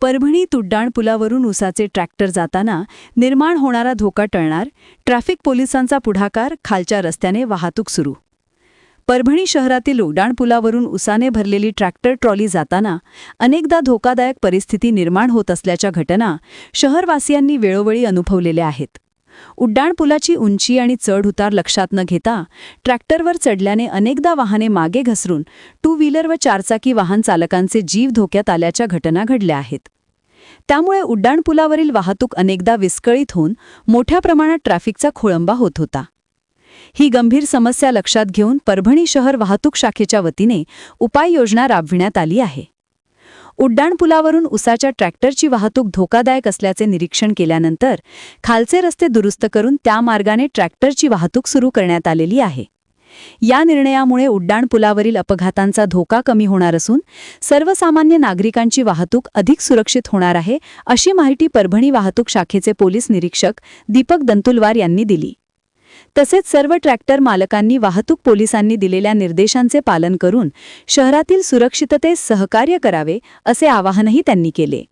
परभणीत उड्डाणपुलावरून उसाचे ट्रॅक्टर जाताना निर्माण होणारा धोका टळणार, ट्रॅफिक पोलिसांचा पुढाकार, खालच्या रस्त्याने वाहतूक सुरू. परभणी शहरातील उड्डाणपुलावरून उसाने भरलेली ट्रॅक्टर ट्रॉली जाताना अनेकदा धोकादायक परिस्थिती निर्माण होत असल्याच्या घटना शहरवासियांनी वेळोवेळी अनुभवलेल्या आहेत. उड्डाणपुलाची उंची आणि चढ-उतार लक्षात न घेता ट्रॅक्टरवर चढल्याने अनेकदा वाहने मागे घसरून टू व्हीलर व चारचाकी वाहन चालकांचे जीव धोक्यात आल्याच्या घटना घडल्या आहेत. त्यामुळे उड्डाणपुलावरील वाहतूक अनेकदा विस्कळीत होऊन मोठ्या प्रमाणात ट्रॅफिकचा खोळंबा होत होता. ही गंभीर समस्या लक्षात घेऊन परभणी शहर वाहतूक शाखेच्या वतीने उपाययोजना राबविण्यात आली आहे. उड्डाणपुलावरून उसाच्या ट्रॅक्टरची वाहतूक धोकादायक असल्याचे निरीक्षण केल्यानंतर खालचे रस्ते दुरुस्त करून त्या मार्गाने ट्रॅक्टरची वाहतूक सुरू करण्यात आलेली आहे. या निर्णयामुळे उड्डाणपुलावरील अपघातांचा धोका कमी होणार असून सर्वसामान्य नागरिकांची वाहतूक अधिक सुरक्षित होणार आहे, अशी माहिती परभणी वाहतूक शाखेचे पोलीस निरीक्षक दीपक दंतुलवार यांनी दिली. तसेच सर्व ट्रॅक्टर मालकांनी वाहतूक पोलिसांनी दिलेल्या निर्देशांचे पालन करून शहरातील सुरक्षिततेस सहकार्य करावे, असे आवाहनही त्यांनी केले.